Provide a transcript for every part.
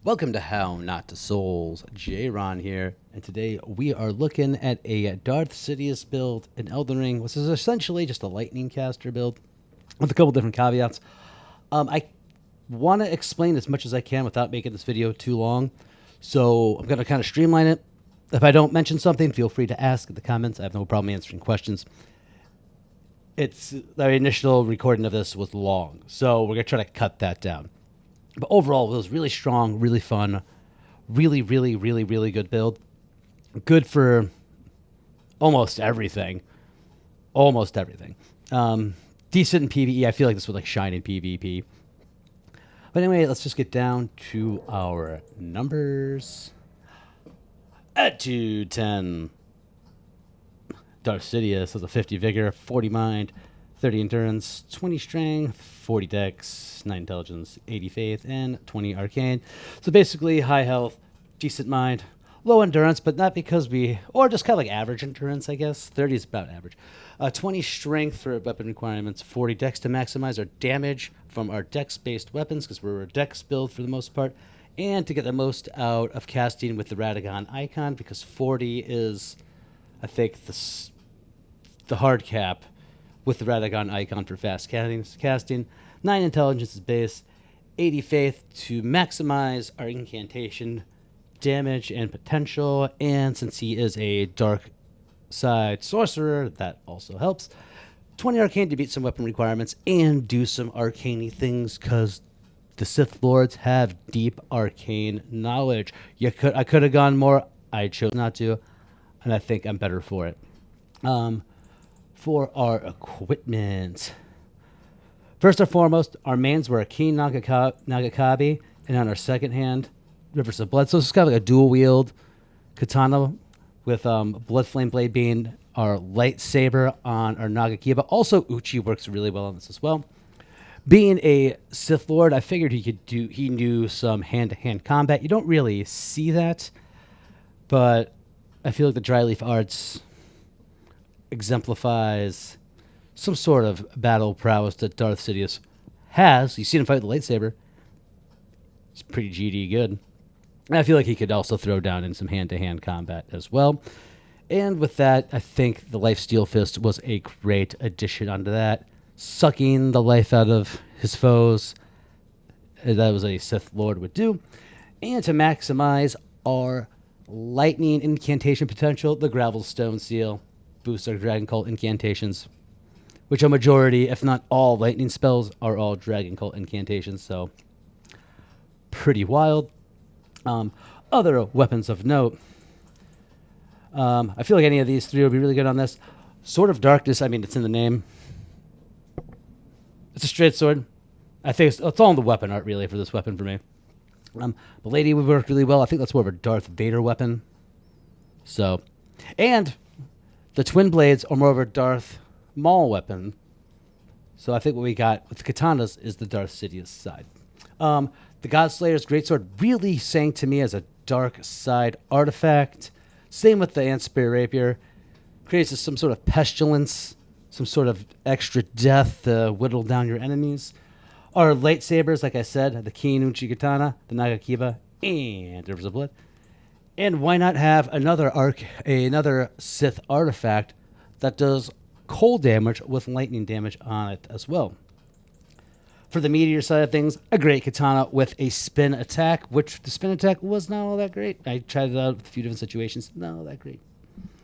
Welcome to How Not to Souls. J-Ron here, and today we are looking at a Darth Sidious build in Elden Ring, which is essentially just a lightning caster build with a couple different caveats. I want to explain as much as I can without making this video too long, so I'm going to kind of streamline it. If I don't mention something, feel free to ask in the comments. I have no problem answering questions. The initial recording of this was long, so we're going to try to cut that down. But overall, it was really strong, really fun, really good build. Good for almost everything. Almost everything. Decent in PvE. I feel like this would shine in PvP. But anyway, let's just get down to our numbers. At 210, Darth Sidious has a 50 vigor, 40 mind, 30 endurance, 20 strength, 40 dex, 9 intelligence, 80 faith, and 20 arcane. So basically high health, decent mind, low endurance, but not because or just kind of like average endurance, I guess. 30 is about average. 20 strength for weapon requirements, 40 dex to maximize our damage from our dex-based weapons, because we're a dex build for the most part, and to get the most out of casting with the Radagon icon, because 40 is, I think, the hard cap with the Radagon icon for fast casting. 9 intelligence is base, 80 faith to maximize our incantation damage and potential, and since he is a dark side sorcerer, that also helps. 20 arcane to beat some weapon requirements and do some arcane things, because the Sith Lords have deep arcane knowledge. I could have gone more. I chose not to, and I think I'm better for it. For our equipment, first and foremost, our mains were a keen Nagakabi, and on our second hand, Rivers of Blood. So it's kind of like a dual wield katana with Blood Flame Blade being our lightsaber on our Nagakiba. Also, Uchi works really well on this as well. Being a Sith Lord, I figured he knew some hand-to-hand combat. You don't really see that, but I feel like the Dryleaf Arts exemplifies some sort of battle prowess that Darth Sidious has. You see him fight with the lightsaber. It's pretty GD good. And I feel like he could also throw down in some hand-to-hand combat as well. And with that, I think the Lifesteal Fist was a great addition onto that, sucking the life out of his foes. That was a Sith Lord would do. And to maximize our lightning incantation potential, the Gravelstone Seal boosts our Dragon Cult incantations, which a majority, if not all, lightning spells are all Dragon Cult incantations, so pretty wild. Other weapons of note, I feel like any of these three would be really good on this. Sword of Darkness, I mean, it's in the name. It's a straight sword. I think it's all in the weapon art, really, for this weapon for me. The Lady would work really well. I think that's more of a Darth Vader weapon. So, and the Twin Blades are more of a Darth Maul weapon. So I think what we got with the katanas is the Darth Sidious side. The Godslayer's Greatsword really sang to me as a dark side artifact. Same with the Antspear Rapier. Creates some sort of pestilence, some sort of extra death to whittle down your enemies. Our lightsabers, like I said, the Keen Uchi Katana, the Nagakiba, and Rivers of Blood. And why not have another Sith artifact that does cold damage with lightning damage on it as well. For the meteor side of things, a great katana with a spin attack, which the spin attack was not all that great. I tried it out with a few different situations. Not all that great.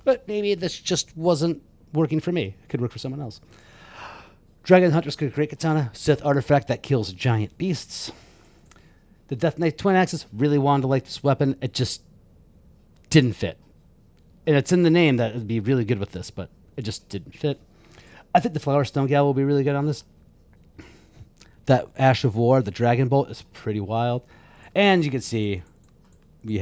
But maybe this just wasn't working for me. It could work for someone else. Dragon Hunter's great katana, Sith artifact that kills giant beasts. The Death Knight Twin Axes, really wanted to like this weapon. It just didn't fit. And it's in the name that it would be really good with this, but it just didn't fit. I think the Flower Stone Gal will be really good on this. That Ash of War, the Dragon Bolt, is pretty wild. And you can see we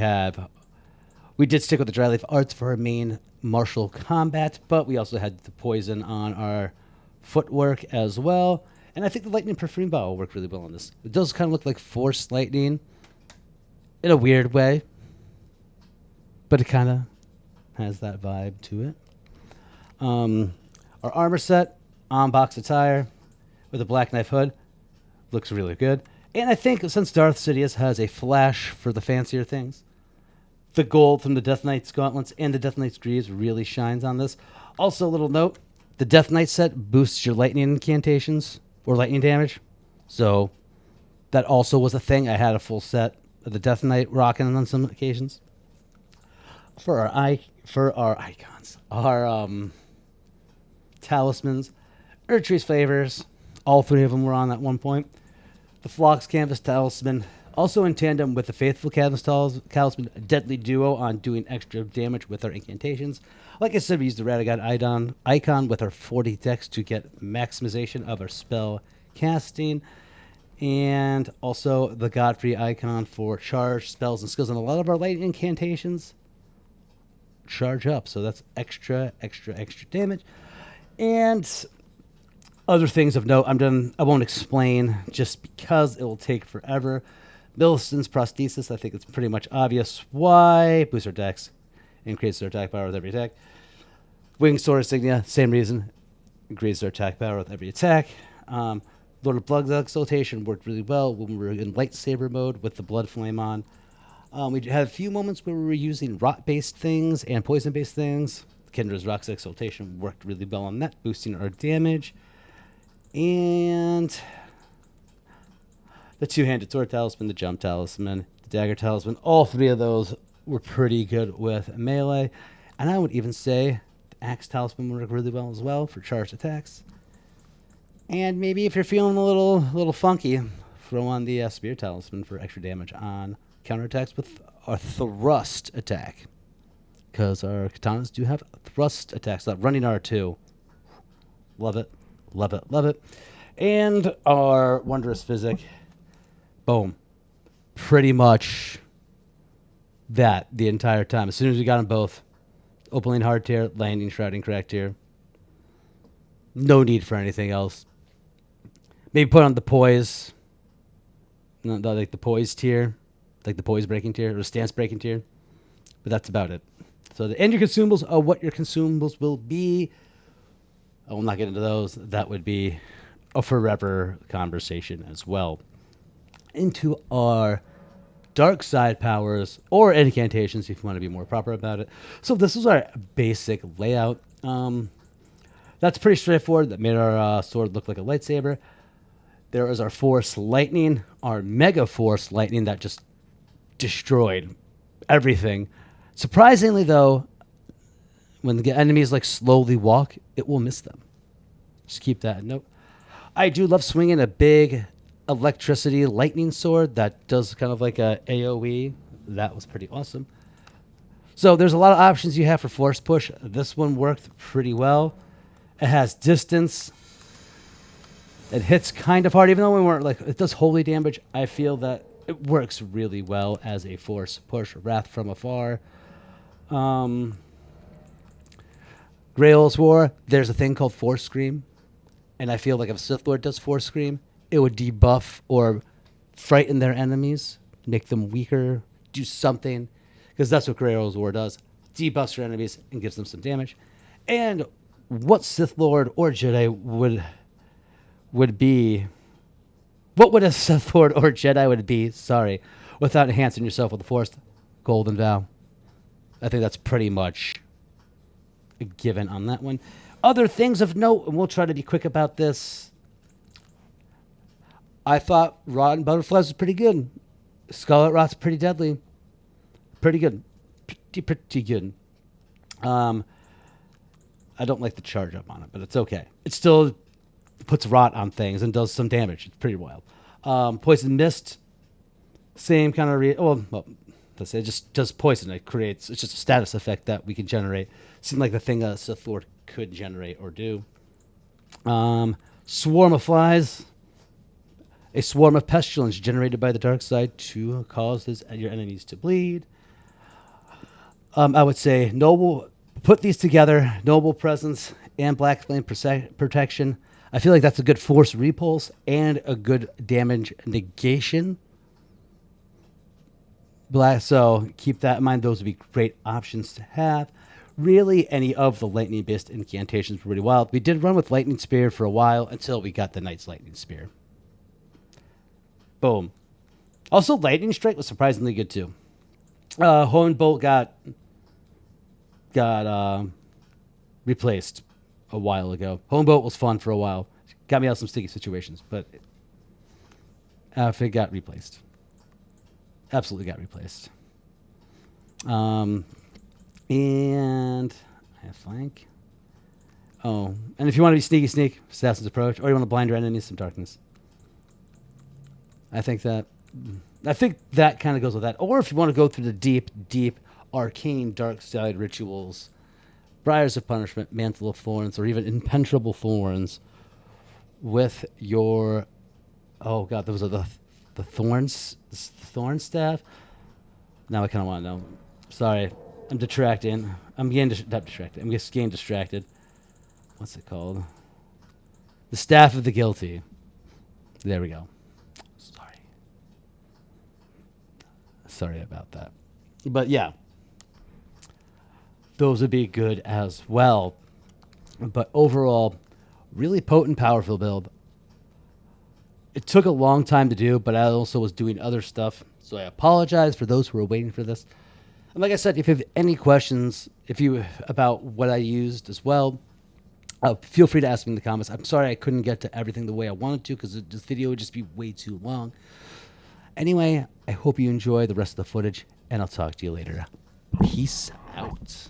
did stick with the Dryleaf Arts for our main martial combat, but we also had the poison on our footwork as well. And I think the Lightning Perfume Bow will work really well on this. It does kind of look like Force Lightning in a weird way, but it kind of has that vibe to it. Our armor set, on-box attire with a black knife hood, looks really good. And I think since Darth Sidious has a flash for the fancier things, the gold from the Death Knight's gauntlets and the Death Knight's greaves really shines on this. Also, a little note, the Death Knight set boosts your lightning incantations or lightning damage. So that also was a thing. I had a full set of the Death Knight rocking on some occasions. For our icons, our talismans, Erdtree's favors, all three of them were on at one point. The Phlox Canvas Talisman, also in tandem with the Faithful Canvas Talisman, a deadly duo on doing extra damage with our incantations. Like I said, we used the Radagon icon with our 40 dex to get maximization of our spell casting. And also the Godfrey icon for charge spells and skills. And a lot of our light incantations charge up. So that's extra damage. And other things of note, I won't explain just because it will take forever. Millicent's prosthesis, I think it's pretty much obvious why. Boosts our dex, increases our attack power with every attack. Winged Sword Insignia, same reason. Increases our attack power with every attack. Lord of Blood's Exaltation worked really well when we were in lightsaber mode with the Blood Flame on. We had a few moments where we were using rot-based things and poison-based things. Kendra's Rock's Exaltation worked really well on that, boosting our damage. And the two-handed sword talisman, the jump talisman, the dagger talisman, all three of those were pretty good with melee. And I would even say the axe talisman worked really well as well for charged attacks. And maybe if you're feeling a little funky, throw on the spear talisman for extra damage on counterattacks with a thrust attack. Because our katanas do have thrust attacks. That running R2. Love it. Love it. Love it. And our Wondrous Physic. Boom. Pretty much that the entire time. As soon as we got them both, opening hard tier, landing shrouding correct tier. No need for anything else. Maybe put on the poise. Like the poise tier. Like the poise breaking tier or the stance breaking tier. But that's about it. So the end your consumables are what your consumables will be. I will not get into those. That would be a forever conversation as well. Into our dark side powers or incantations if you want to be more proper about it. So this is our basic layout. That's pretty straightforward. That made our sword look like a lightsaber. There is our Force Lightning, our Mega Force Lightning that just destroyed everything. Surprisingly, though, when the enemies like slowly walk, it will miss them. Just keep that in note. I do love swinging a big electricity lightning sword that does kind of like a AoE. That was pretty awesome. So there's a lot of options you have for force push. This one worked pretty well. It has distance. It hits kind of hard, even though we weren't like it does holy damage. I feel that it works really well as a force push. Wrath from afar. Grail's War, there's a thing called Force Scream. And I feel like if a Sith Lord does Force Scream, it would debuff or frighten their enemies, make them weaker, do something. Because that's what Grail's War does. Debuffs your enemies and gives them some damage. And what Sith Lord or Jedi would be... What would a Sith Lord or Jedi would be, without enhancing yourself with the Force? Golden Vow. I think that's pretty much a given on that one. Other things of note, and we'll try to be quick about this. I thought Rotten Butterflies was pretty good. Scarlet Rot's pretty deadly. Pretty good. Pretty good. I don't like the charge up on it, but it's okay. It still puts rot on things and does some damage. It's pretty wild. Poison Mist, same kind of... let's say it just does poison. It's just a status effect that we can generate. Seemed like the thing a Sith Lord could generate or do. Swarm of Flies. A swarm of pestilence generated by the dark side to cause your enemies to bleed. I would say noble. Put these together. Noble Presence and Black Flame Protection. I feel like that's a good force repulse and a good damage negation. So keep that in mind. Those would be great options to have. Really, any of the lightning-based incantations were really wild. We did run with Lightning Spear for a while until we got the Knight's Lightning Spear. Boom. Also, lightning strike was surprisingly good too. Horn bolt got replaced a while ago. Home boat was fun for a while. Got me out of some sticky situations, but it got replaced. Absolutely got replaced. And I have flank. Oh, and if you want to be sneaky sneak, Assassin's Approach, or you want to blind your enemies, some darkness. I think that kind of goes with that. Or if you want to go through the deep, deep, arcane dark side rituals, Briars of Punishment, Mantle of Thorns, or even Impenetrable Thorns with your... Oh, God, those are the thorns, the thorn staff. Now I kind of want to know. Sorry, I'm detracting. I'm getting distracted. I'm just getting distracted. What's it called? The Staff of the Guilty. There we go. Sorry about that. But yeah, those would be good as well. But overall, really potent, powerful build. It took a long time to do, but I also was doing other stuff. So I apologize for those who were waiting for this. And like I said, if you have any questions about what I used as well, feel free to ask me in the comments. I'm sorry I couldn't get to everything the way I wanted to because this video would just be way too long. Anyway, I hope you enjoy the rest of the footage, and I'll talk to you later. Peace out.